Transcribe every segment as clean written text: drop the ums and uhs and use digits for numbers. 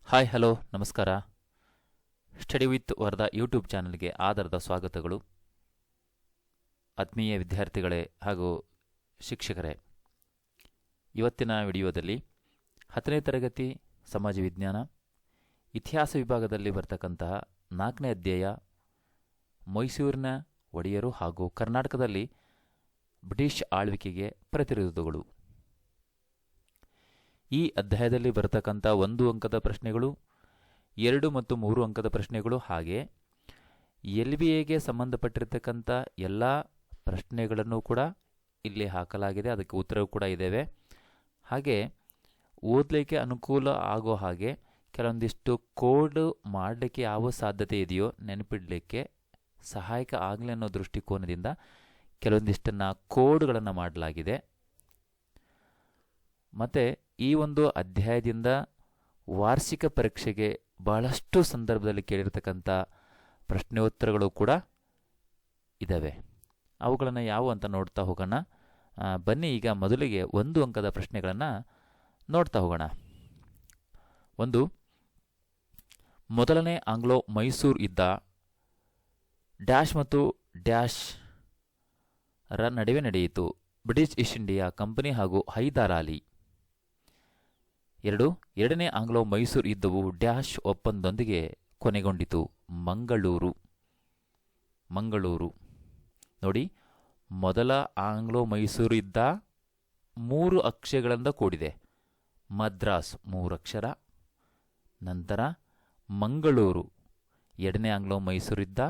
Hi hello ನಮಸ್ಕಾರ. Study with Varada YouTube ಚಾನಲ್ಗೆ ಆಧಾರದ ಸ್ವಾಗತಗಳು. ಆತ್ಮೀಯ ವಿದ್ಯಾರ್ಥಿಗಳೇ ಹಾಗೂ ಶಿಕ್ಷಕರೇ, ಇವತ್ತಿನ ವಿಡಿಯೋದಲ್ಲಿ 10ನೇ ತರಗತಿ ಸಮಾಜ ವಿಜ್ಞಾನ ಇತಿಹಾಸ ವಿಭಾಗದಲ್ಲಿ ಬರ್ತಕ್ಕಂತಹ 4ನೇ ಅಧ್ಯಾಯ ಮೈಸೂರಿನ ಒಡೆಯರು ಹಾಗೂ ಕರ್ನಾಟಕದಲ್ಲಿ ಬ್ರಿಟಿಷ್ ಆಳ್ವಿಕೆಗೆ ಪ್ರತಿರೋಧಗಳು. ಈ ಅಧ್ಯಾಯದಲ್ಲಿ ಬರತಕ್ಕಂಥ 1 ಅಂಕದ ಪ್ರಶ್ನೆಗಳು, 2 ಮತ್ತು 3 ಅಂಕದ ಪ್ರಶ್ನೆಗಳು, ಹಾಗೆ LBAಗೆ ಸಂಬಂಧಪಟ್ಟಿರ್ತಕ್ಕಂಥ ಎಲ್ಲ ಪ್ರಶ್ನೆಗಳನ್ನು ಕೂಡ ಇಲ್ಲಿ ಹಾಕಲಾಗಿದೆ. ಅದಕ್ಕೆ ಉತ್ತರವು ಕೂಡ ಇದ್ದೇವೆ. ಹಾಗೆ ಓದಲಿಕ್ಕೆ ಅನುಕೂಲ ಆಗೋ ಹಾಗೆ ಕೆಲವೊಂದಿಷ್ಟು ಕೋಡ್ ಮಾಡಲಿಕ್ಕೆ ಯಾವ ಸಾಧ್ಯತೆ ಇದೆಯೋ ನೆನಪಿಡಲಿಕ್ಕೆ ಸಹಾಯಕ ಆಗಲಿ ಅನ್ನೋ ದೃಷ್ಟಿಕೋನದಿಂದ ಕೆಲವೊಂದಿಷ್ಟನ್ನು ಕೋಡ್ಗಳನ್ನು ಮಾಡಲಾಗಿದೆ. ಮತ್ತು ಈ ಒಂದು ಅಧ್ಯಾಯದಿಂದ ವಾರ್ಷಿಕ ಪರೀಕ್ಷೆಗೆ ಬಹಳಷ್ಟು ಸಂದರ್ಭದಲ್ಲಿ ಕೇಳಿರ್ತಕ್ಕಂಥ ಪ್ರಶ್ನೋತ್ತರಗಳು ಕೂಡ ಇದ್ದಾವೆ. ಅವುಗಳನ್ನು ಯಾವುವು ಅಂತ ನೋಡ್ತಾ ಹೋಗೋಣ. ಬನ್ನಿ ಈಗ ಮೊದಲಿಗೆ 1 ಅಂಕದ ಪ್ರಶ್ನೆಗಳನ್ನು ನೋಡ್ತಾ ಹೋಗೋಣ. 1. ಮೊದಲನೇ ಆಂಗ್ಲೋ ಮೈಸೂರು ಯುದ್ಧ ಡ್ಯಾಶ್ ಮತ್ತು ಡ್ಯಾಶ್ ರ ನಡುವೆ ನಡೆಯಿತು. ಬ್ರಿಟಿಷ್ ಈಸ್ಟ್ ಇಂಡಿಯಾ ಕಂಪನಿ ಹಾಗೂ ಹೈದರ್ ಅಲಿ. 2. ಎರಡನೇ ಆಂಗ್ಲೋ ಮೈಸೂರು ಯುದ್ಧವು ಡ್ಯಾಶ್ ಒಪ್ಪಂದದೊಂದಿಗೆ ಕೊನೆಗೊಂಡಿತು. ಮಂಗಳೂರು. ನೋಡಿ, ಮೊದಲ ಆಂಗ್ಲೋ ಮೈಸೂರು ಯುದ್ಧ 3 ಅಕ್ಷರಗಳಿಂದ ಕೂಡಿದೆ. ಮದ್ರಾಸ್ 3 ಅಕ್ಷರ. ನಂತರ ಮಂಗಳೂರು, ಎರಡನೇ ಆಂಗ್ಲೋ ಮೈಸೂರು ಯುದ್ಧ,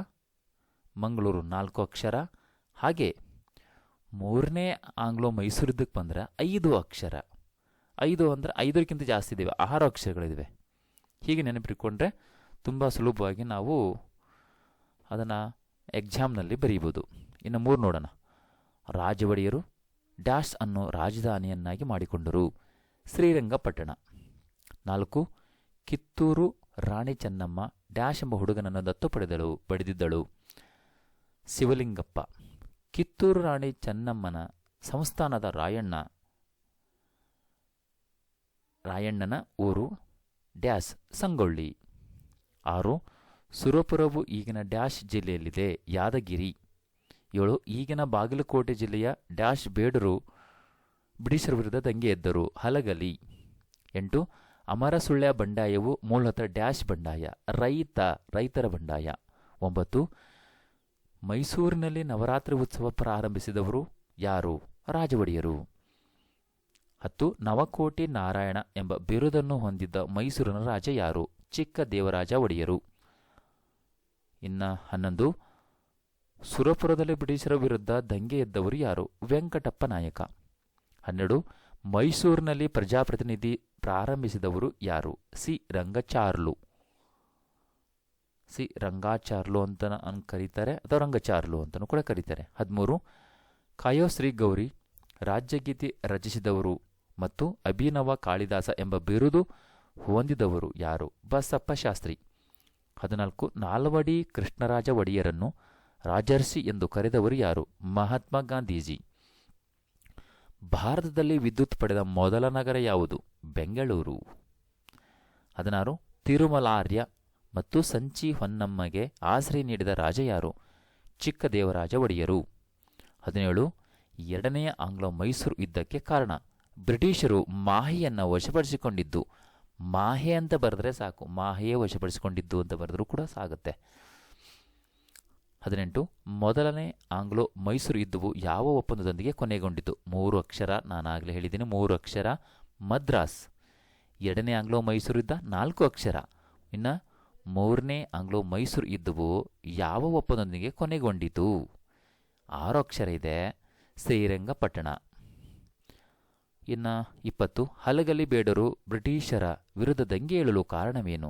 ಮಂಗಳೂರು 4 ಅಕ್ಷರ. ಹಾಗೆ 3ನೇ ಆಂಗ್ಲೋ ಮೈಸೂರು ಯುದ್ಧಕ್ಕೆ ಬಂದರೆ 5 ಅಕ್ಷರ. 5 ಅಂದರೆ 5ಕ್ಕಿಂತ ಜಾಸ್ತಿ ಇದ್ದೇವೆ, 6 ಅಕ್ಷರಗಳಿವೆ. ಹೀಗೆ ನೆನಪಿಟ್ಕೊಂಡ್ರೆ ತುಂಬ ಸುಲಭವಾಗಿ ನಾವು ಅದನ್ನು ಎಕ್ಸಾಮ್ನಲ್ಲಿ ಬರೀಬೋದು. ಇನ್ನು 3 ನೋಡೋಣ. ರಾಜ ಒಡೆಯರು ಡ್ಯಾಶ್ ಅನ್ನು ರಾಜಧಾನಿಯನ್ನಾಗಿ ಮಾಡಿಕೊಂಡರು. ಶ್ರೀರಂಗಪಟ್ಟಣ. 4. ಕಿತ್ತೂರು ರಾಣಿ ಚೆನ್ನಮ್ಮ ಡ್ಯಾಶ್ ಎಂಬ ಹುಡುಗನನ್ನು ದತ್ತು ಪಡೆದಿದ್ದಳು. ಶಿವಲಿಂಗಪ್ಪ. ಕಿತ್ತೂರು ರಾಣಿ ಚೆನ್ನಮ್ಮನ ಸಂಸ್ಥಾನದ ರಾಯಣ್ಣನ ಊರು ಡ್ಯಾಶ್ ಸಂಗೊಳ್ಳಿ. 6. ಸುರಪುರವು ಈಗಿನ ಡ್ಯಾಶ್ ಜಿಲ್ಲೆಯಲ್ಲಿದೆ. ಯಾದಗಿರಿ. 7. ಈಗಿನ ಬಾಗಲಕೋಟೆ ಜಿಲ್ಲೆಯ ಡ್ಯಾಶ್ ಬೇಡರು ಬ್ರಿಟಿಷರ ವಿರುದ್ಧ ದಂಗೆ ಎದ್ದರು. ಹಲಗಲಿ. 8. ಅಮರಸುಳ್ಯ ಬಂಡಾಯವು ಮೂಲತಃ ಡ್ಯಾಶ್ ಬಂಡಾಯ, ರೈತರ ಬಂಡಾಯ. 9. ಮೈಸೂರಿನಲ್ಲಿ ನವರಾತ್ರಿ ಉತ್ಸವ ಪ್ರಾರಂಭಿಸಿದವರು ಯಾರು? ರಾಜ ಒಡೆಯರು. 10. ನವಕೋಟಿ ನಾರಾಯಣ ಎಂಬ ಬಿರುದನ್ನು ಹೊಂದಿದ್ದ ಮೈಸೂರಿನ ರಾಜ ಯಾರು? ಚಿಕ್ಕ ದೇವರಾಜ ಒಡೆಯರು. ಇನ್ನು 11. ಸುರಪುರದಲ್ಲಿ ಬ್ರಿಟಿಷರ ವಿರುದ್ಧ ದಂಗೆ ಎದ್ದವರು ಯಾರು? ವೆಂಕಟಪ್ಪ ನಾಯಕ. 12. ಮೈಸೂರಿನಲ್ಲಿ ಪ್ರಜಾಪ್ರತಿನಿಧಿ ಪ್ರಾರಂಭಿಸಿದವರು ಯಾರು? ಸಿ ರಂಗಾಚಾರ್ಲು ಅಂತ ಕರೀತಾರೆ, ಅಥವಾ ರಂಗಚಾರ್ಲು ಅಂತಲೂ ಕೂಡ ಕರೀತಾರೆ. 13. ಕಾಯೋ ಶ್ರೀ ಗೌರಿ ರಾಜ್ಯಗೀತೆ ರಚಿಸಿದವರು ಮತ್ತು ಅಭಿನವ ಕಾಳಿದಾಸ ಎಂಬ ಬಿರುದು ಹೊಂದಿದವರು ಯಾರು? ಬಸಪ್ಪ ಶಾಸ್ತ್ರಿ. 14. ನಾಲ್ವಡಿ ಕೃಷ್ಣರಾಜ ಒಡೆಯರನ್ನು ರಾಜರ್ಷಿ ಎಂದು ಕರೆದವರು ಯಾರು? ಮಹಾತ್ಮ ಗಾಂಧೀಜಿ. ಭಾರತದಲ್ಲಿ ವಿದ್ಯುತ್ ಪಡೆದ ಮೊದಲ ನಗರ ಯಾವುದು? ಬೆಂಗಳೂರು. 16. ತಿರುಮಲಾರ್ಯ ಮತ್ತು ಸಂಚಿ ಹೊನ್ನಮ್ಮಗೆ ಆಶ್ರಯ ನೀಡಿದ ರಾಜ ಯಾರು? ಚಿಕ್ಕ ದೇವರಾಜ ಒಡೆಯರು. 17. ಎರಡನೆಯ ಆಂಗ್ಲೋ ಮೈಸೂರು ಯುದ್ಧಕ್ಕೆ ಕಾರಣ? ಬ್ರಿಟಿಷರು ಮಾಹೆಯನ್ನು ವಶಪಡಿಸಿಕೊಂಡಿದ್ದು. ಮಾಹೆ ಅಂತ ಬರೆದ್ರೆ ಸಾಕು, ಮಾಹೆಯೇ ವಶಪಡಿಸಿಕೊಂಡಿದ್ದು ಅಂತ ಬರೆದ್ರೂ ಕೂಡ ಸಾಗುತ್ತೆ. 18. ಮೊದಲನೇ ಆಂಗ್ಲೋ ಮೈಸೂರು ಯುದ್ಧವು ಯಾವ ಒಪ್ಪಂದದೊಂದಿಗೆ ಕೊನೆಗೊಂಡಿತು? 3 ಅಕ್ಷರ, ನಾನಾಗಲೇ ಹೇಳಿದ್ದೀನಿ 3 ಅಕ್ಷರ. ಮದ್ರಾಸ್. ಎರಡನೇ ಆಂಗ್ಲೋ ಮೈಸೂರು ಯುದ್ಧ 4 ಅಕ್ಷರ. ಇನ್ನು 3ನೇ ಆಂಗ್ಲೋ ಮೈಸೂರು ಯುದ್ಧವು ಯಾವ ಒಪ್ಪಂದದೊಂದಿಗೆ ಕೊನೆಗೊಂಡಿತು? 6 ಅಕ್ಷರ ಇದೆ, ಶ್ರೀರಂಗಪಟ್ಟಣ. ಇನ್ನು 20. ಹಲಗಲಿ ಬೇಡರು ಬ್ರಿಟಿಷರ ವಿರುದ್ಧ ದಂಗೆ ಏಳಲು ಕಾರಣವೇನು?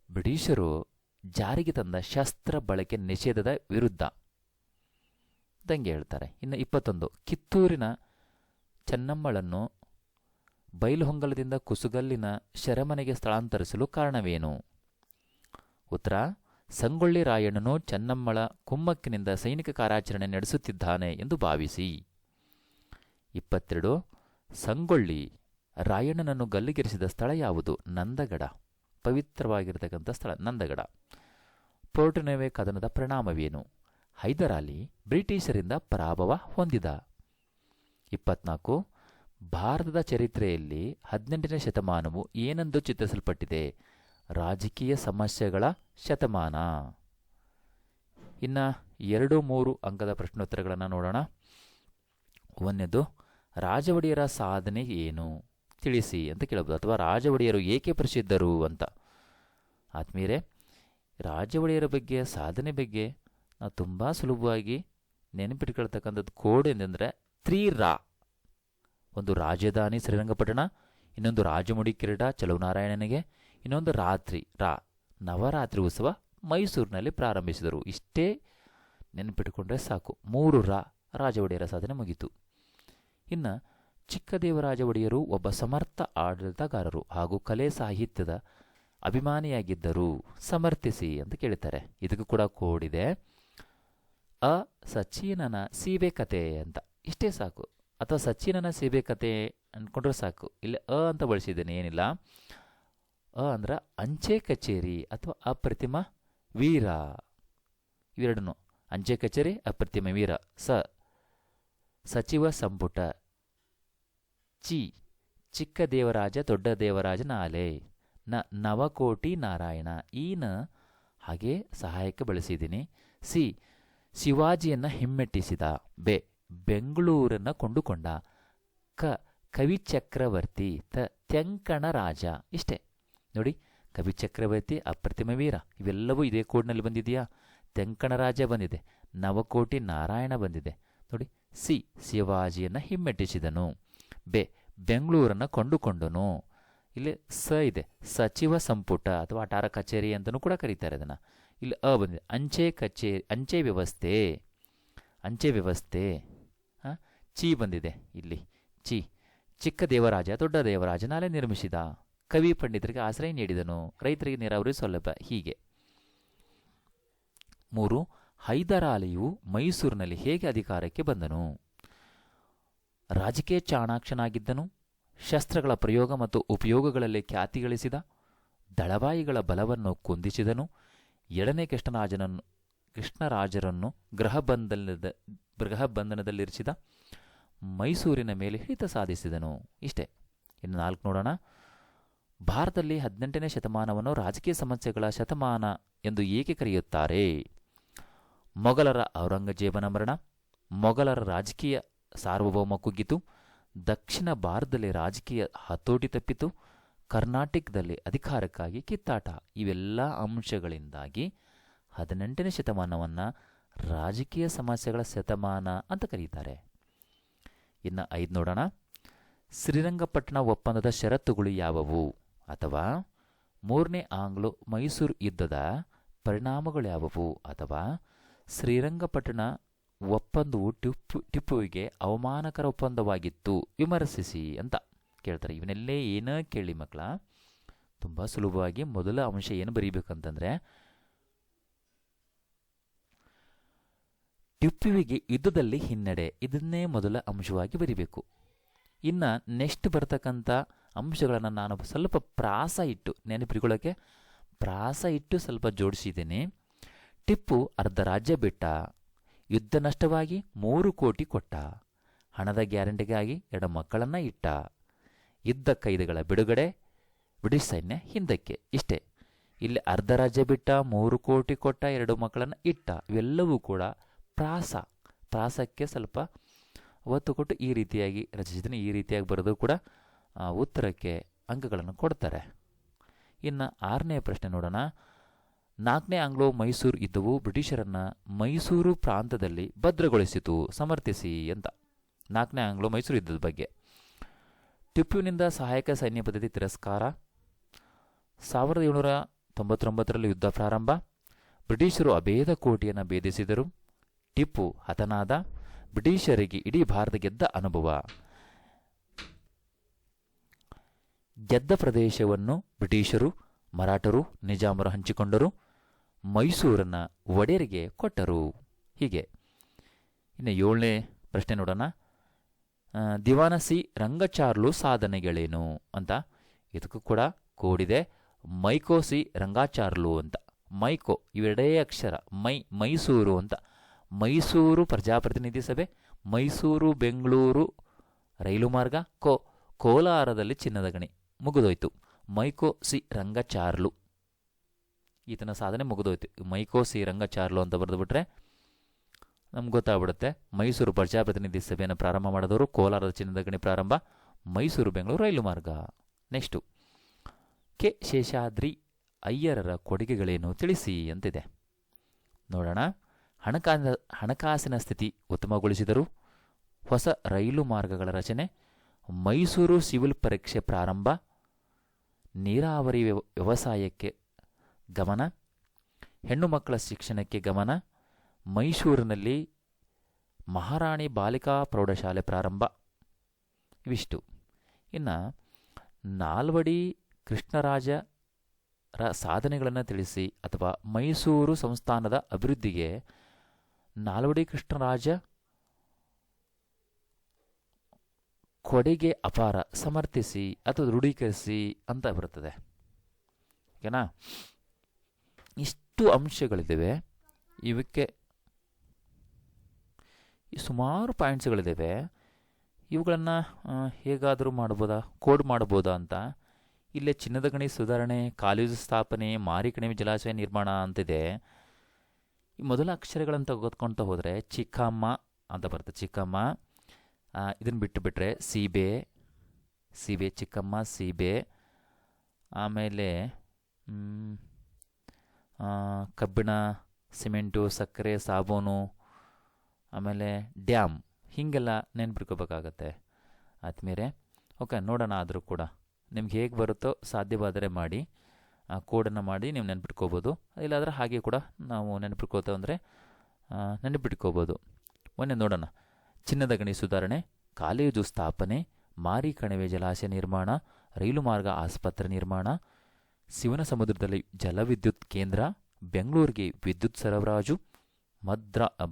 ಬ್ರಿಟಿಷರು ಜಾರಿಗೆ ತಂದ ಶಸ್ತ್ರ ಬಳಕೆ ನಿಷೇಧದ ವಿರುದ್ಧ ದಂಗೆ ಹೇಳ್ತಾರೆ. ಇನ್ನು 21. ಕಿತ್ತೂರಿನ ಚೆನ್ನಮ್ಮಳನ್ನು ಬೈಲಹೊಂಗಲದಿಂದ ಕುಸುಗಲ್ಲಿನ ಶೆರಮನೆಗೆ ಸ್ಥಳಾಂತರಿಸಲು ಕಾರಣವೇನು? ಉತ್ತರ: ಸಂಗೊಳ್ಳಿ ರಾಯಣ್ಣನು ಚೆನ್ನಮ್ಮಳ ಕುಮ್ಮಕ್ಕಿನಿಂದ ಸೈನಿಕ ಕಾರ್ಯಾಚರಣೆ ನಡೆಸುತ್ತಿದ್ದಾನೆ ಎಂದು ಭಾವಿಸಿ. 22. ಸಂಗೊಳ್ಳಿ ರಾಯಣ್ಣನನ್ನು ಗಲ್ಲಿಗೇರಿಸಿದ ಸ್ಥಳ ಯಾವುದು? ನಂದಗಡ. ಪವಿತ್ರವಾಗಿರ್ತಕ್ಕಂಥ ಸ್ಥಳ ನಂದಗಡ. ಪೋರ್ಟುನೋವೆ ಕದನದ ಪರಿಣಾಮವೇನು? ಹೈದರಾಲಿ ಬ್ರಿಟಿಷರಿಂದ ಪರಾಭವ ಹೊಂದಿದ. 24. ಭಾರತದ ಚರಿತ್ರೆಯಲ್ಲಿ 18ನೇ ಶತಮಾನವು ಏನೆಂದು ಚಿತ್ರಿಸಲ್ಪಟ್ಟಿದೆ? ರಾಜಕೀಯ ಸಮಸ್ಯೆಗಳ ಶತಮಾನ. ಇನ್ನು 2-3 ಅಂಕದ ಪ್ರಶ್ನೋತ್ತರಗಳನ್ನು ನೋಡೋಣ. ಒಂದನೇದು, ರಾಜ ಒಡೆಯರ ಸಾಧನೆ ಏನು ತಿಳಿಸಿ ಅಂತ ಕೇಳಬಹುದು, ಅಥವಾ ರಾಜ ಒಡೆಯರು ಏಕೆ ಪ್ರಸಿದ್ಧರು ಅಂತ. ಆತ್ಮೀಯರೇ, ರಾಜ ಒಡೆಯರ ಬಗ್ಗೆ, ಸಾಧನೆ ಬಗ್ಗೆ ನಾವು ತುಂಬ ಸುಲಭವಾಗಿ ನೆನಪಿಟ್ಕೊಳ್ತಕ್ಕಂಥದ್ದು ಕೋಡ್ ಏನಂದರೆ 3 ರಾ. ಒಂದು ರಾಜಧಾನಿ ಶ್ರೀರಂಗಪಟ್ಟಣ, ಇನ್ನೊಂದು ರಾಜಮುಡಿ ಕಿರೀಟ ಚಲುವನಾರಾಯಣನಿಗೆ, ಇನ್ನೊಂದು ರಾತ್ರಿ ರಾ, ನವರಾತ್ರಿ ಉತ್ಸವ ಮೈಸೂರಿನಲ್ಲಿ ಪ್ರಾರಂಭಿಸಿದರು. ಇಷ್ಟೇ ನೆನಪಿಟ್ಟುಕೊಂಡ್ರೆ ಸಾಕು. 3 ರಾ, ರಾಜ ಒಡೆಯರ ಸಾಧನೆ ಮುಗಿತು. ಇನ್ನು ಚಿಕ್ಕದೇವರಾಜ ಒಡೆಯರು ಒಬ್ಬ ಸಮರ್ಥ ಆಡಳಿತಗಾರರು ಹಾಗೂ ಕಲೆ ಸಾಹಿತ್ಯದ ಅಭಿಮಾನಿಯಾಗಿದ್ದರು. ಸಮರ್ಥಿಸಿ ಅಂತ ಕೇಳ್ತಾರೆ. ಇದಕ್ಕೂ ಕೂಡ ಕೋಡ್ ಇದೆ, ಅ ಸಚಿನನ ಸೀಬೆ ಕತೆ ಅಂತ. ಇಷ್ಟೇ ಸಾಕು. ಅಥವಾ ಸಚಿನನ ಸೀಬೆ ಕತೆ ಅಂದ್ಕೊಂಡ್ರೆ ಸಾಕು. ಇಲ್ಲಿ ಅ ಅಂತ ಬಳಸಿದ್ದೇನೆ, ಏನಿಲ್ಲ. ಅ ಅಂದ್ರೆ ಅಂಚೆ ಕಚೇರಿ ಅಥವಾ ಅಪ್ರತಿಮ ವೀರ. ಇವೆರಡನ್ನು, ಅಂಚೆ ಕಚೇರಿ, ಅಪ್ರತಿಮ ವೀರ. ಸಚಿವ ಸಂಪುಟ. ಚಿ ಚಿಕ್ಕ ದೇವರಾಜ ದೊಡ್ಡ ದೇವರಾಜನ ಆಲೆ. ನವಕೋಟಿ ನಾರಾಯಣ. ಈನ ಹಾಗೆ ಸಹಾಯಕ್ಕೆ ಬಳಸಿದ್ದೀನಿ. ಸಿ ಶಿವಾಜಿಯನ್ನು ಹಿಮ್ಮೆಟ್ಟಿಸಿದ. ಬೆಂಗಳೂರನ್ನು ಕೊಂಡುಕೊಂಡ. ಕವಿ ಚಕ್ರವರ್ತಿ. ತೆಂಕಣ ರಾಜ. ಇಷ್ಟೇ ನೋಡಿ, ಕವಿ ಚಕ್ರವರ್ತಿ, ಅಪ್ರತಿಮ ವೀರ ಇವೆಲ್ಲವೂ ಇದೇ ಕೋಡ್ನಲ್ಲಿ ಬಂದಿದೆಯಾ? ತೆಂಕಣ ರಾಜ ಬಂದಿದೆ, ನವಕೋಟಿ ನಾರಾಯಣ ಬಂದಿದೆ ನೋಡಿ. ಸಿ ಶಿವಾಜಿಯನ್ನು ಹಿಮ್ಮೆಟ್ಟಿಸಿದನು. ಬೆಂಗಳೂರನ್ನು ಕೊಂಡುಕೊಂಡನು. ಇಲ್ಲಿ ಸ ಇದೆ, ಸಚಿವ ಸಂಪುಟ ಅಥವಾ ಅಟಾರ ಕಚೇರಿ ಅಂತಲೂ ಕೂಡ ಕರೀತಾರೆ ಅದನ್ನು. ಇಲ್ಲಿ ಅ ಬಂದಿದೆ, ಅಂಚೆ ಕಚೇರಿ, ಅಂಚೆ ವ್ಯವಸ್ಥೆ. ಅಂಚೆ ವ್ಯವಸ್ಥೆ. ಚಿ ಬಂದಿದೆ ಇಲ್ಲಿ, ಚಿ ಚಿಕ್ಕ ದೇವರಾಜ ದೊಡ್ಡ ದೇವರಾಜನಾಲೆ ನಿರ್ಮಿಸಿದ. ಕವಿ ಪಂಡಿತರಿಗೆ ಆಶ್ರಯ ನೀಡಿದನು. ರೈತರಿಗೆ ನೀರಾವರಿ ಸೌಲಭ್ಯ. ಹೀಗೆ 3. ಹೈದರಾಲಿಯು ಮೈಸೂರಿನಲ್ಲಿ ಹೇಗೆ ಅಧಿಕಾರಕ್ಕೆ ಬಂದನು? ರಾಜಕೀಯ ಚಾಣಾಕ್ಷನಾಗಿದ್ದನು. ಶಸ್ತ್ರಗಳ ಪ್ರಯೋಗ ಮತ್ತು ಉಪಯೋಗಗಳಲ್ಲಿ ಖ್ಯಾತಿ ಗಳಿಸಿದ. ದಳವಾಯಿಗಳ ಬಲವನ್ನು ಕುಂದಿಸಿದನು. 2ನೇ ಕೃಷ್ಣರಾಜರನ್ನು ಗೃಹಬಂಧನದಲ್ಲಿರಿಸಿದ. ಮೈಸೂರಿನ ಮೇಲೆ ಹಿಡಿತ ಸಾಧಿಸಿದನು. ಇಷ್ಟೇ. ಇನ್ನು 4 ನೋಡೋಣ. ಭಾರತದಲ್ಲಿ 18ನೇ ಶತಮಾನವನ್ನು ರಾಜಕೀಯ ಸಮಸ್ಯೆಗಳ ಶತಮಾನ ಎಂದು ಏಕೆ ಕರೆಯುತ್ತಾರೆ? ಮೊಘಲರ ಔರಂಗಜೇಬನ ಮರಣ. ಮೊಘಲರ ರಾಜಕೀಯ ಸಾರ್ವಭೌಮ ಕುಗ್ಗಿತು. ದಕ್ಷಿಣ ಭಾರತದಲ್ಲಿ ರಾಜಕೀಯ ಹತೋಟಿ ತಪ್ಪಿತು. ಕರ್ನಾಟಕದಲ್ಲಿ ಅಧಿಕಾರಕ್ಕಾಗಿ ಕಿತ್ತಾಟ. ಇವೆಲ್ಲ ಅಂಶಗಳಿಂದಾಗಿ 18ನೇ ಶತಮಾನವನ್ನು ರಾಜಕೀಯ ಸಮಸ್ಯೆಗಳ ಶತಮಾನ ಅಂತ ಕರೀತಾರೆ. ಇನ್ನು 5 ನೋಡೋಣ. ಶ್ರೀರಂಗಪಟ್ಟಣ ಒಪ್ಪಂದದ ಷರತ್ತುಗಳು ಯಾವುವು? ಅಥವಾ 3ನೇ ಆಂಗ್ಲೋ ಮೈಸೂರು ಯುದ್ಧದ ಪರಿಣಾಮಗಳು ಯಾವುವು? ಅಥವಾ ಶ್ರೀರಂಗಪಟ್ಟಣ ಒಪ್ಪಂದವು ಟಿಪ್ಪುವಿಗೆ ಅವಮಾನಕರ ಒಪ್ಪಂದವಾಗಿತ್ತು, ವಿಮರ್ಶಿಸಿ ಅಂತ ಕೇಳ್ತಾರೆ. ಇವನ್ನೆಲ್ಲೇ ಏನೋ ಕೇಳಿ ಮಕ್ಕಳ, ತುಂಬ ಸುಲಭವಾಗಿ ಮೊದಲ ಅಂಶ ಏನು ಬರೀಬೇಕಂತಂದರೆ, ಟಿಪ್ಪುವಿಗೆ ಯುದ್ಧದಲ್ಲಿ ಹಿನ್ನಡೆ. ಇದನ್ನೇ ಮೊದಲ ಅಂಶವಾಗಿ ಬರೀಬೇಕು. ಇನ್ನು ನೆಕ್ಸ್ಟ್ ಬರ್ತಕ್ಕಂಥ ಅಂಶಗಳನ್ನು ನಾನು ಸ್ವಲ್ಪ ಪ್ರಾಸ ಇಟ್ಟು ನೆನಪಿಟ್ಕೊಳ್ಳೋಕ್ಕೆ ಪ್ರಾಸ ಇಟ್ಟು ಸ್ವಲ್ಪ ಜೋಡಿಸಿದ್ದೇನೆ. ಟಿಪ್ಪು ಅರ್ಧ ರಾಜ್ಯ ಬಿಟ್ಟ. ಯುದ್ಧ ನಷ್ಟವಾಗಿ 3 ಕೋಟಿ ಕೊಟ್ಟ. ಹಣದ ಗ್ಯಾರಂಟಿಗಾಗಿ 2 ಮಕ್ಕಳನ್ನು ಇಟ್ಟ. ಯುದ್ಧ ಕೈದಿಗಳ ಬಿಡುಗಡೆ, ಬ್ರಿಟಿಷ್ ಸೈನ್ಯ ಹಿಂದಕ್ಕೆ. ಇಷ್ಟೇ. ಇಲ್ಲಿ ಅರ್ಧ ರಾಜ್ಯ ಬಿಟ್ಟ, 3 ಕೋಟಿ ಕೊಟ್ಟ, 2 ಮಕ್ಕಳನ್ನು ಇಟ್ಟ. ಇವೆಲ್ಲವೂ ಕೂಡ ಪ್ರಾಸಕ್ಕೆ ಸ್ವಲ್ಪ ಒತ್ತು ಕೊಟ್ಟು ಈ ರೀತಿಯಾಗಿ ರಚಿಸಿದ್ದೀನಿ. ಈ ರೀತಿಯಾಗಿ ಬರೆದು ಕೂಡ ಉತ್ತರಕ್ಕೆ ಅಂಕಗಳನ್ನು ಕೊಡ್ತಾರೆ. ಇನ್ನು 6ನೇ ಪ್ರಶ್ನೆ ನೋಡೋಣ. 4ನೇ ಆಂಗ್ಲೋ ಮೈಸೂರು ಯುದ್ಧವು ಬ್ರಿಟಿಷರನ್ನು ಮೈಸೂರು ಪ್ರಾಂತದಲ್ಲಿ ಭದ್ರಗೊಳಿಸಿತು, ಸಮರ್ಥಿಸಿ ಅಂತ. 4ನೇ ಆಂಗ್ಲೋ ಮೈಸೂರು ಯುದ್ಧದ ಬಗ್ಗೆ. ಟಿಪ್ಪುವಿನಿಂದ ಸಹಾಯಕ ಸೈನ್ಯ ಪದ್ಧತಿ ತಿರಸ್ಕಾರ. 1799ರಲ್ಲಿ ಯುದ್ಧ ಪ್ರಾರಂಭ. ಬ್ರಿಟಿಷರು ಅಭೇದ ಕೋಟೆಯನ್ನು ಭೇದಿಸಿದರು. ಟಿಪ್ಪು ಹತನಾದ. ಬ್ರಿಟಿಷರಿಗೆ ಇಡೀ ಭಾರತ ಗೆದ್ದ ಅನುಭವ. ಗೆದ್ದ ಪ್ರದೇಶವನ್ನು ಬ್ರಿಟಿಷರು, ಮರಾಠರು, ನಿಜಾಮರು ಹಂಚಿಕೊಂಡರು. ಮೈಸೂರನ್ನು ಒಡೆಯರಿಗೆ ಕೊಟ್ಟರು. ಹೀಗೆ. ಇನ್ನು 7ನೇ ಪ್ರಶ್ನೆ ನೋಡೋಣ. ದಿವಾನ ಸಿ ರಂಗಚಾರ್ಲು ಸಾಧನೆಗಳೇನು ಅಂತ. ಇದಕ್ಕೂ ಕೂಡ ಕೋಡಿದೆ. ಮೈಕೋ ಸಿ ರಂಗಾಚಾರ್ಲು ಅಂತ. ಮೈಕೋ ಇವೆರಡೇ ಅಕ್ಷರ, ಮೈಸೂರು ಅಂತ. ಮೈಸೂರು ಪ್ರಜಾಪ್ರತಿನಿಧಿ ಸಭೆ, ಮೈಸೂರು ಬೆಂಗಳೂರು ರೈಲು ಮಾರ್ಗ, ಕೋಲಾರದಲ್ಲಿ ಚಿನ್ನದ ಗಣಿ. ಮುಗಿದೋಯ್ತು. ಮೈಕೋ ಸಿ ರಂಗಚಾರ್ಲು, ಈತನ ಸಾಧನೆ ಮುಗಿದೋಯ್ತು. ಮೈಕೋ ಸಿ ರಂಗಚಾರ್ಲು ಅಂತ ಬರೆದುಬಿಟ್ರೆ ನಮ್ಗೆ ಗೊತ್ತಾಗ್ಬಿಡುತ್ತೆ. ಮೈಸೂರು ಪ್ರಜಾಪ್ರತಿನಿಧಿ ಸಭೆಯನ್ನು ಪ್ರಾರಂಭ ಮಾಡಿದವರು, ಕೋಲಾರದ ಚಿನ್ನದ ಗಣಿ ಪ್ರಾರಂಭ, ಮೈಸೂರು ಬೆಂಗಳೂರು ರೈಲು ಮಾರ್ಗ. ನೆಕ್ಸ್ಟು ಕೆ ಶೇಷಾದ್ರಿ ಅಯ್ಯರರ ಕೊಡುಗೆಗಳೇನು ತಿಳಿಸಿ ಅಂತಿದೆ. ನೋಡೋಣ. ಹಣಕಾಸಿನ ಸ್ಥಿತಿ ಉತ್ತಮಗೊಳಿಸಿದರು, ಹೊಸ ರೈಲು ಮಾರ್ಗಗಳ ರಚನೆ, ಮೈಸೂರು ಸಿವಿಲ್ ಪರೀಕ್ಷೆ ಪ್ರಾರಂಭ, ನೀರಾವರಿ ವ್ಯವಸಾಯಕ್ಕೆ ಗಮನ, ಹೆಣ್ಣು ಮಕ್ಕಳ ಶಿಕ್ಷಣಕ್ಕೆ ಗಮನ, ಮೈಸೂರಿನಲ್ಲಿ ಮಹಾರಾಣಿ ಬಾಲಿಕಾ ಪ್ರೌಢಶಾಲೆ ಪ್ರಾರಂಭ. ಇವಿಷ್ಟು. ಇನ್ನು ನಾಲ್ವಡಿ ಕೃಷ್ಣರಾಜರ ಸಾಧನೆಗಳನ್ನು ತಿಳಿಸಿ ಅಥವಾ ಮೈಸೂರು ಸಂಸ್ಥಾನದ ಅಭಿವೃದ್ಧಿಗೆ ನಾಲ್ವಡಿ ಕೃಷ್ಣರಾಜ ಕೊಡುಗೆ ಅಪಾರ, ಸಮರ್ಥಿಸಿ ಅಥವಾ ದೃಢೀಕರಿಸಿ ಅಂತ ಬರುತ್ತದೆ. ಓಕೆನಾ? ಇಷ್ಟು ಅಂಶಗಳಿದ್ದಾವೆ. ಇವಕ್ಕೆ ಸುಮಾರು ಪಾಯಿಂಟ್ಸ್ಗಳಿದ್ದಾವೆ. ಇವುಗಳನ್ನು ಹೇಗಾದರೂ ಮಾಡ್ಬೋದಾ, ಕೋಡ್ ಮಾಡ್ಬೋದಾ ಅಂತ. ಇಲ್ಲೇ ಚಿನ್ನದ ಗಣಿ ಸುಧಾರಣೆ, ಕಾಲೇಜು ಸ್ಥಾಪನೆ, ಮಾರಿ ಕಣಿವೆ ಜಲಾಶಯ ನಿರ್ಮಾಣ ಅಂತಿದೆ. ಈ ಮೊದಲ ಅಕ್ಷರಗಳನ್ನು ತೆಗೆದುಕೊಳ್ತಾ ಹೋದರೆ ಚಿಕ್ಕಮ್ಮ ಅಂತ ಬರುತ್ತೆ. ಚಿಕ್ಕಮ್ಮ. ಇದನ್ನು ಬಿಟ್ಟುಬಿಟ್ರೆ ಸೀಬೆ, ಚಿಕ್ಕಮ್ಮ ಸೀಬೆ. ಆಮೇಲೆ ಕಬ್ಬಿಣ, ಸಿಮೆಂಟು, ಸಕ್ಕರೆ, ಸಾಬೂನು, ಆಮೇಲೆ ಡ್ಯಾಮ್, ಹೀಗೆಲ್ಲ ನೆನ್ಪಿಟ್ಕೋಬೇಕಾಗತ್ತೆ ಆದ್ಮೇಲೆ. ಓಕೆ, ನೋಡೋಣ. ಆದರೂ ಕೂಡ ನಿಮ್ಗೆ ಹೇಗೆ ಬರುತ್ತೋ ಸಾಧ್ಯವಾದರೆ ಮಾಡಿ, ಕೋಡನ್ನು ಮಾಡಿ ನೀವು ನೆನ್ಪಿಟ್ಕೋಬೋದು. ಇಲ್ಲಾಂದರೆ ಹಾಗೆ ಕೂಡ ನಾವು ನೆನಪಿಟ್ಕೋತೇವೆ ಅಂದರೆ ನೆನಪಿಟ್ಕೋಬೋದು. ಮೊನ್ನೆ ನೋಡೋಣ. ಚಿನ್ನದ ಗಣಿ ಸುಧಾರಣೆ, ಕಾಲೇಜು ಸ್ಥಾಪನೆ, ಮಾರಿ ಕಣಿವೆ ಜಲಾಶಯ ನಿರ್ಮಾಣ, ರೈಲು ಮಾರ್ಗ, ಆಸ್ಪತ್ರೆ ನಿರ್ಮಾಣ, ಶಿವನ ಸಮುದ್ರದಲ್ಲಿ ಜಲವಿದ್ಯುತ್ ಕೇಂದ್ರ, ಬೆಂಗಳೂರಿಗೆ ವಿದ್ಯುತ್ ಸರಬರಾಜು,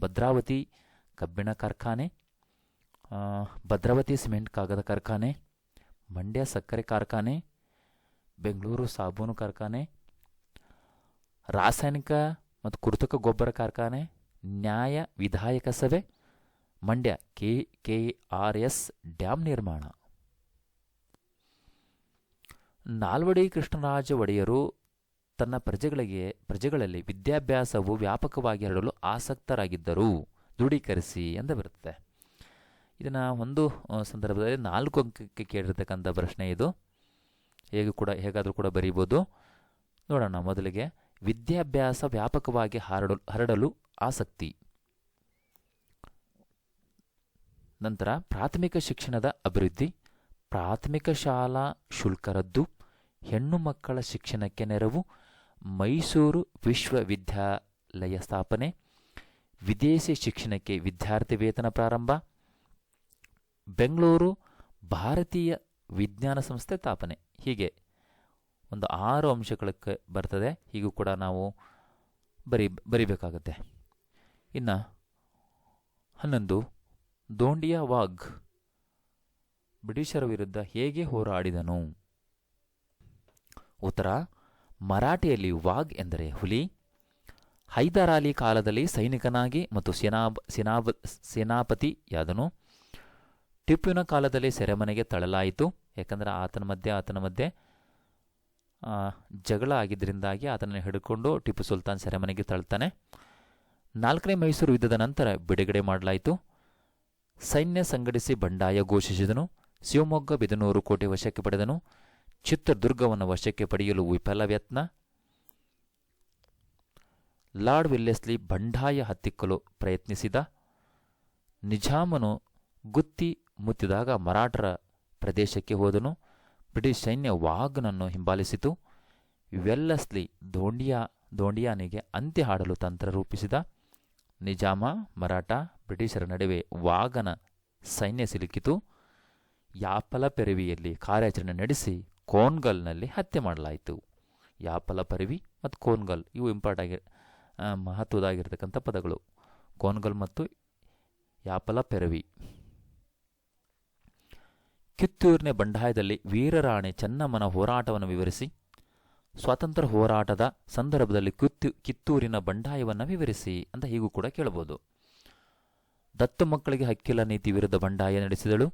ಭದ್ರಾವತಿ ಕಬ್ಬಿಣ ಕಾರ್ಖಾನೆ, ಭದ್ರಾವತಿ ಸಿಮೆಂಟ್ ಕಾಗದ ಕಾರ್ಖಾನೆ, ಮಂಡ್ಯ ಸಕ್ಕರೆ ಕಾರ್ಖಾನೆ, ಬೆಂಗಳೂರು ಸಾಬೂನು ಕಾರ್ಖಾನೆ, ರಾಸಾಯನಿಕ ಮತ್ತು ಕೃತಕ ಗೊಬ್ಬರ ಕಾರ್ಖಾನೆ, ನ್ಯಾಯ ವಿಧಾಯಕ ಸಭೆ, ಮಂಡ್ಯ KKRS ಡ್ಯಾಂ ನಿರ್ಮಾಣ. ನಾಲ್ವಡಿ ಕೃಷ್ಣರಾಜ ಒಡೆಯರು ತನ್ನ ಪ್ರಜೆಗಳಲ್ಲಿ ವಿದ್ಯಾಭ್ಯಾಸವು ವ್ಯಾಪಕವಾಗಿ ಹರಡಲು ಆಸಕ್ತರಾಗಿದ್ದರು, ದೃಢೀಕರಿಸಿ ಅಂತ ಬರುತ್ತದೆ. ಇದನ್ನು ಒಂದು ಸಂದರ್ಭದಲ್ಲಿ 4 ಅಂಕಕ್ಕೆ ಕೇಳಿರ್ತಕ್ಕಂಥ ಪ್ರಶ್ನೆ ಇದು. ಹೇಗಾದರೂ ಕೂಡ ಬರೀಬೋದು. ನೋಡೋಣ. ಮೊದಲಿಗೆ ವಿದ್ಯಾಭ್ಯಾಸ ವ್ಯಾಪಕವಾಗಿ ಹರಡಲು ಆಸಕ್ತಿ. ನಂತರ ಪ್ರಾಥಮಿಕ ಶಿಕ್ಷಣದ ಅಭಿವೃದ್ಧಿ, ಪ್ರಾಥಮಿಕ ಶಾಲಾ ಶುಲ್ಕ ರದ್ದು, ಹೆಣ್ಣು ಮಕ್ಕಳ ಶಿಕ್ಷಣಕ್ಕೆ ನೆರವು, ಮೈಸೂರು ವಿಶ್ವವಿದ್ಯಾಲಯ ಸ್ಥಾಪನೆ, ವಿದೇಶಿ ಶಿಕ್ಷಣಕ್ಕೆ ವಿದ್ಯಾರ್ಥಿ ವೇತನ ಪ್ರಾರಂಭ, ಬೆಂಗಳೂರು ಭಾರತೀಯ ವಿಜ್ಞಾನ ಸಂಸ್ಥೆ ಸ್ಥಾಪನೆ. ಹೀಗೆ ಒಂದು 6 ಅಂಶಗಳಕ್ಕೆ ಬರ್ತದೆ. ಹೀಗೂ ಕೂಡ ನಾವು ಬರಿಬೇಕಾಗತ್ತೆ. ಇನ್ನು 11 ದೋಂಡಿಯಾ ವಾಘ್ ಬ್ರಿಟಿಷರ ವಿರುದ್ಧ ಹೇಗೆ ಹೋರಾಡಿದನು? ಉತ್ತರ: ಮರಾಠಿಯಲ್ಲಿ ವಾಘ್ ಎಂದರೆ ಹುಲಿ. ಹೈದರಾಲಿ ಕಾಲದಲ್ಲಿ ಸೈನಿಕನಾಗಿ ಮತ್ತು ಸೇನಾಪತಿಯಾದನು. ಟಿಪ್ಪುವಿನ ಕಾಲದಲ್ಲಿ ಸೆರೆಮನೆಗೆ ತಳ್ಳಲಾಯಿತು. ಯಾಕಂದರೆ ಆತನ ಮಧ್ಯೆ ಜಗಳ ಆಗಿದ್ದರಿಂದಾಗಿ ಆತನನ್ನು ಹಿಡ್ಕೊಂಡು ಟಿಪ್ಪು ಸುಲ್ತಾನ್ ಸೆರೆಮನೆಗೆ ತಳ್ತಾನೆ. 4ನೇ ಮೈಸೂರು ಯುದ್ಧದ ನಂತರ ಬಿಡುಗಡೆ ಮಾಡಲಾಯಿತು. ಸೈನ್ಯ ಸಂಘಟಿಸಿ ಬಂಡಾಯ ಘೋಷಿಸಿದನು. ಶಿವಮೊಗ್ಗ ಬಿದನೂರು ಕೋಟೆ ವಶಕ್ಕೆ ಪಡೆದನು. ಚಿತ್ರದುರ್ಗವನ್ನು ವಶಕ್ಕೆ ಪಡೆಯಲು ವಿಫಲ ಯತ್ನ. ಲಾರ್ಡ್ ವಿಲ್ಲೆಸ್ಲಿ ಬಂಡಾಯ ಹತ್ತಿಕ್ಕಲು ಪ್ರಯತ್ನಿಸಿದ. ನಿಜಾಮನು ಗುತ್ತಿ ಮುತ್ತಿದಾಗ ಮರಾಠರ ಪ್ರದೇಶಕ್ಕೆ ಹೋದನು. ಬ್ರಿಟಿಷ್ ಸೈನ್ಯ ವಾಘ್ನನ್ನು ಹಿಂಬಾಲಿಸಿತು. ವೆಲ್ಲೆಸ್ಲಿ ದೋಂಡಿಯಾನಿಗೆ ಅಂತ್ಯ ಹಾಡಲು ತಂತ್ರ ರೂಪಿಸಿದ. ನಿಜಾಮ, ಮರಾಠ, ಬ್ರಿಟಿಷರ ನಡುವೆ ವಾಘನ ಸೈನ್ಯ ಸಿಲುಕಿತು. ಯಾಪಲಪೆರವಿಯಲ್ಲಿ ಕಾರ್ಯಾಚರಣೆ ನಡೆಸಿ ಕೋನ್ಗಲ್ನಲ್ಲಿ ಹತ್ಯೆ ಮಾಡಲಾಯಿತು. ಯಾಪಲಪೆರವಿ ಮತ್ತು ಕೋನ್ಗಲ್ ಇವು ಮಹತ್ವದಾಗಿರ್ತಕ್ಕಂಥ ಪದಗಳು. ಕೋನ್ಗಲ್ ಮತ್ತು ಯಾಪಲಪೆರವಿ. ಕಿತ್ತೂರಿನ ಬಂಡಾಯದಲ್ಲಿ ವೀರರಾಣಿ ಚೆನ್ನಮ್ಮನ ಹೋರಾಟವನ್ನು ವಿವರಿಸಿ. ಸ್ವಾತಂತ್ರ್ಯ ಹೋರಾಟದ ಸಂದರ್ಭದಲ್ಲಿ ಕಿತ್ತೂರಿನ ಬಂಡಾಯವನ್ನು ವಿವರಿಸಿ ಅಂತ ಹೀಗೂ ಕೂಡ ಕೇಳಬಹುದು. ದತ್ತು ಮಕ್ಕಳಿಗೆ ಹಕ್ಕಿಲ್ಲ ನೀತಿ ವಿರುದ್ಧ ಬಂಡಾಯ ನಡೆಸಿದಳು.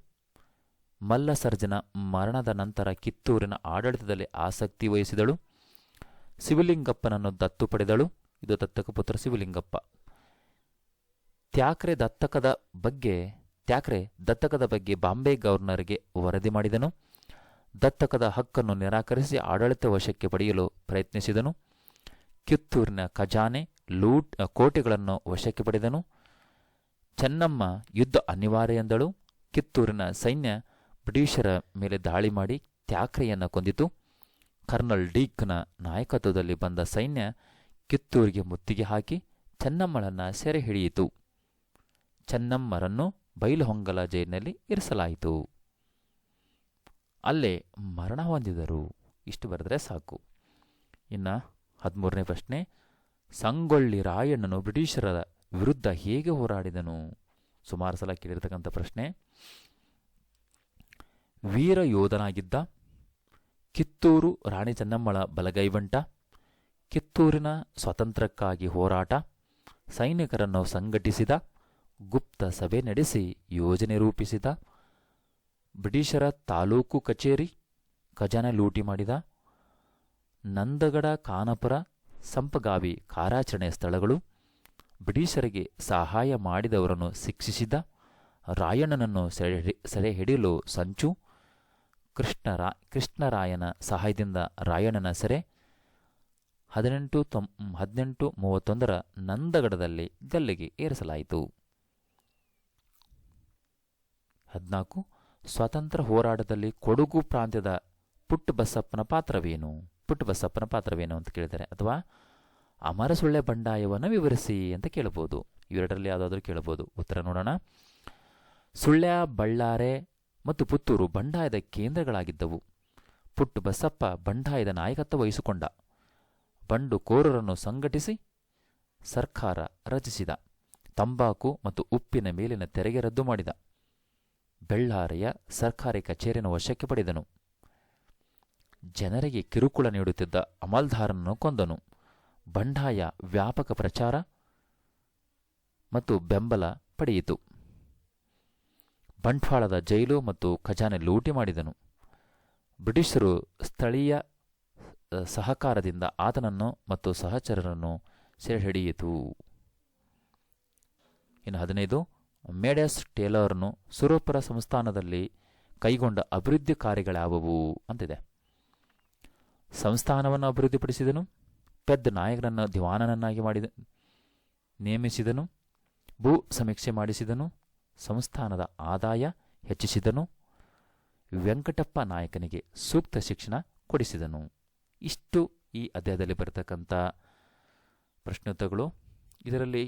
ಮಲ್ಲಸರ್ಜನ ಮರಣದ ನಂತರ ಕಿತ್ತೂರಿನ ಆಡಳಿತದಲ್ಲಿ ಆಸಕ್ತಿ ವಹಿಸಿದಳು. ಶಿವಲಿಂಗಪ್ಪನನ್ನು ದತ್ತು ಪಡೆದಳು. ಇದು ದತ್ತಕ ಪುತ್ರ ಶಿವಲಿಂಗಪ್ಪ. ತ್ಯಾಕ್ರೆ ದತ್ತಕದ ಬಗ್ಗೆ ಬಾಂಬೆ ಗವರ್ನರ್ಗೆ ವರದಿ ಮಾಡಿದನು. ದತ್ತಕದ ಹಕ್ಕನ್ನು ನಿರಾಕರಿಸಿ ಆಡಳಿತ ವಶಕ್ಕೆ ಪಡೆಯಲು ಪ್ರಯತ್ನಿಸಿದನು. ಕಿತ್ತೂರಿನ ಖಜಾನೆ ಕೋಟೆಗಳನ್ನು ವಶಕ್ಕೆ ಪಡೆದನು. ಚೆನ್ನಮ್ಮ ಯುದ್ಧ ಅನಿವಾರ್ಯ ಎಂದಳು. ಕಿತ್ತೂರಿನ ಸೈನ್ಯ ಬ್ರಿಟಿಷರ ಮೇಲೆ ದಾಳಿ ಮಾಡಿ ತ್ಯಾಕ್ರೆಯನ್ನು ಕೊಂದಿತು. ಕರ್ನಲ್ ಡೀಕ್ನ ನಾಯಕತ್ವದಲ್ಲಿ ಬಂದ ಸೈನ್ಯ ಕಿತ್ತೂರಿಗೆ ಮುತ್ತಿಗೆ ಹಾಕಿ ಚೆನ್ನಮ್ಮಳನ್ನು ಸೆರೆ ಹಿಡಿಯಿತು. ಚೆನ್ನಮ್ಮರನ್ನು ಬೈಲಹೊಂಗಲ ಜೈಲಿನಲ್ಲಿ ಇರಿಸಲಾಯಿತು. ಅಲ್ಲೇ ಮರಣ ಹೊಂದಿದರು. ಇಷ್ಟು ಬರೆದರೆ ಸಾಕು. ಇನ್ನು 13ನೇ ಪ್ರಶ್ನೆ, ಸಂಗೊಳ್ಳಿ ರಾಯಣ್ಣನು ಬ್ರಿಟಿಷರ ವಿರುದ್ಧ ಹೇಗೆ ಹೋರಾಡಿದನು? ಸುಮಾರು ಸಲ ಕೇಳಿರ್ತಕ್ಕಂಥ ಪ್ರಶ್ನೆ. ವೀರ ಯೋಧನಾಗಿದ್ದ. ಕಿತ್ತೂರು ರಾಣಿ ಚೆನ್ನಮ್ಮಳ ಬಲಗೈವಂಟ. ಕಿತ್ತೂರಿನ ಸ್ವಾತಂತ್ರ್ಯಕ್ಕಾಗಿ ಹೋರಾಟ. ಸೈನಿಕರನ್ನು ಸಂಘಟಿಸಿದ. ಗುಪ್ತ ಸಭೆ ನಡೆಸಿ ಯೋಜನೆ ರೂಪಿಸಿದ. ಬ್ರಿಟಿಷರ ತಾಲೂಕು ಕಚೇರಿ ಖಜಾನೆ ಲೂಟಿ ಮಾಡಿದ. ನಂದಗಡ, ಖಾನಾಪುರ, ಸಂಪಗಾವಿ ಕಾರ್ಯಾಚರಣೆಯ ಸ್ಥಳಗಳು. ಬ್ರಿಟಿಷರಿಗೆ ಸಹಾಯ ಮಾಡಿದವರನ್ನು ಶಿಕ್ಷಿಸಿದ. ರಾಯಣ್ಣನನ್ನು ಸೆರೆ ಹಿಡಿಯಲು ಸಂಚು. ಕೃಷ್ಣರಾಯನ ಸಹಾಯದಿಂದ ರಾಯಣ್ಣನ ಸೆರೆ. 1831 ನಂದಗಡದಲ್ಲಿ ಗಲ್ಲಿಗೆ ಏರಿಸಲಾಯಿತು. 14 ಸ್ವಾತಂತ್ರ್ಯ ಹೋರಾಟದಲ್ಲಿ ಕೊಡಗು ಪ್ರಾಂತ್ಯದ ಪುಟ್ಟಬಸಪ್ಪನ ಪಾತ್ರವೇನು ಅಂತ ಕೇಳಿದರೆ, ಅಥವಾ ಅಮರಸುಳ್ಳೆ ಬಂಡಾಯವನ್ನು ವಿವರಿಸಿ ಅಂತ ಕೇಳಬಹುದು. ಇವೆರಡರಲ್ಲಿ ಯಾವುದಾದ್ರೂ ಕೇಳಬಹುದು. ಉತ್ತರ ನೋಡೋಣ. ಸುಳ್ಯ, ಬಳ್ಳಾರೆ ಮತ್ತು ಪುತ್ತೂರು ಬಂಡಾಯದ ಕೇಂದ್ರಗಳಾಗಿದ್ದವು. ಪುಟ್ಟಬಸಪ್ಪ ಬಂಡಾಯದ ನಾಯಕತ್ವ ವಹಿಸಿಕೊಂಡ. ಬಂಡುಕೋರರನ್ನು ಸಂಘಟಿಸಿ ಸರ್ಕಾರ ರಚಿಸಿದ. ತಂಬಾಕು ಮತ್ತು ಉಪ್ಪಿನ ಮೇಲಿನ ತೆರಿಗೆ ರದ್ದು ಮಾಡಿದ. ಬೆಳ್ಳಾರೆಯ ಸರ್ಕಾರಿ ಕಚೇರಿಯನ್ನು ವಶಕ್ಕೆ ಪಡೆದನು. ಜನರಿಗೆ ಕಿರುಕುಳ ನೀಡುತ್ತಿದ್ದ ಅಮಲ್ದಾರನನ್ನು ಕೊಂದನು. ಬಂಡಾಯ ವ್ಯಾಪಕ ಪ್ರಚಾರ ಮತ್ತು ಬೆಂಬಲ ಪಡೆಯಿತು. ಬಂಟ್ವಾಳದ ಜೈಲು ಮತ್ತು ಖಜಾನೆ ಲೂಟಿ ಮಾಡಿದನು. ಬ್ರಿಟಿಷರು ಸ್ಥಳೀಯ ಸಹಕಾರದಿಂದ ಆತನನ್ನು ಮತ್ತು ಸಹಚರರನ್ನು ಸೆರೆಹಿಡಿಯಿತು. ಇನ್ನು 15 ಮೇಡಸ್ ಟೇಲರ್ನು ಸುರಪುರ ಸಂಸ್ಥಾನದಲ್ಲಿ ಕೈಗೊಂಡ ಅಭಿವೃದ್ಧಿ ಕಾರ್ಯಗಳ್ಯಾವುವು ಅಂತಿದೆ. ಸಂಸ್ಥಾನವನ್ನು ಅಭಿವೃದ್ಧಿಪಡಿಸಿದನು. ಪೆದ್ದ ನಾಯಕರನ್ನು ದಿವಾನನನ್ನಾಗಿ ನೇಮಿಸಿದನು. ಭೂ ಸಮೀಕ್ಷೆ ಮಾಡಿಸಿದನು. ಸಂಸ್ಥಾನದ ಆದಾಯ ಹೆಚ್ಚಿಸಿದನು. ವೆಂಕಟಪ್ಪ ನಾಯಕನಿಗೆ ಸೂಕ್ತ ಶಿಕ್ಷಣ ಕೊಡಿಸಿದನು. ಇಷ್ಟು ಈ ಅಧ್ಯಾಯದಲ್ಲಿ ಬರತಕ್ಕಂಥ ಪ್ರಶ್ನೋತ್ತರಗಳು. ಇದರಲ್ಲಿ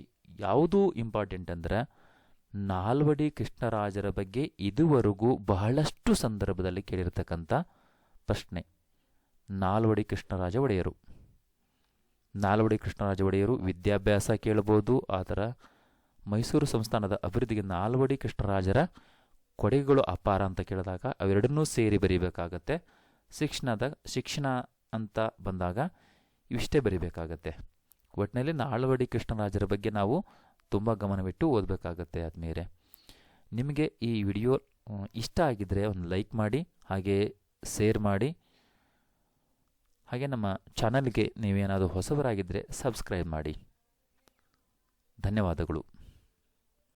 ಯಾವುದೂ ಇಂಪಾರ್ಟೆಂಟ್ ಅಂದರೆ, ನಾಲ್ವಡಿ ಕೃಷ್ಣರಾಜರ ಬಗ್ಗೆ ಇದುವರೆಗೂ ಬಹಳಷ್ಟು ಸಂದರ್ಭದಲ್ಲಿ ಕೇಳಿರತಕ್ಕಂಥ ಪ್ರಶ್ನೆ. ನಾಲ್ವಡಿ ಕೃಷ್ಣರಾಜ ಒಡೆಯರು ವಿದ್ಯಾಭ್ಯಾಸ ಕೇಳಬಹುದು. ಆ ಥರ ಮೈಸೂರು ಸಂಸ್ಥಾನದ ಅಭಿವೃದ್ಧಿಗೆ ನಾಲ್ವಡಿ ಕೃಷ್ಣರಾಜರ ಕೊಡುಗೆಗಳು ಅಪಾರ ಅಂತ ಕೇಳಿದಾಗ ಅವೆರಡನ್ನೂ ಸೇರಿ ಬರೀಬೇಕಾಗತ್ತೆ. ಶಿಕ್ಷಣ ಅಂತ ಬಂದಾಗ ಇವಿಷ್ಟೇ ಬರೀಬೇಕಾಗತ್ತೆ. ಒಟ್ಟಿನಲ್ಲಿ ನಾಲ್ವಡಿ ಕೃಷ್ಣರಾಜರ ಬಗ್ಗೆ ನಾವು ತುಂಬ ಗಮನವಿಟ್ಟು ಓದಬೇಕಾಗತ್ತೆ. ಆದಮೇಲೆ ನಿಮಗೆ ಈ ವಿಡಿಯೋ ಇಷ್ಟ ಆಗಿದ್ದರೆ ಒಂದು ಲೈಕ್ ಮಾಡಿ, ಹಾಗೆ ಶೇರ್ ಮಾಡಿ, ಹಾಗೆ ನಮ್ಮ ಚಾನಲ್ಗೆ ನೀವೇನಾದರೂ ಹೊಸಬರಾಗಿದ್ದರೆ ಸಬ್ಸ್ಕ್ರೈಬ್ ಮಾಡಿ. ಧನ್ಯವಾದಗಳು.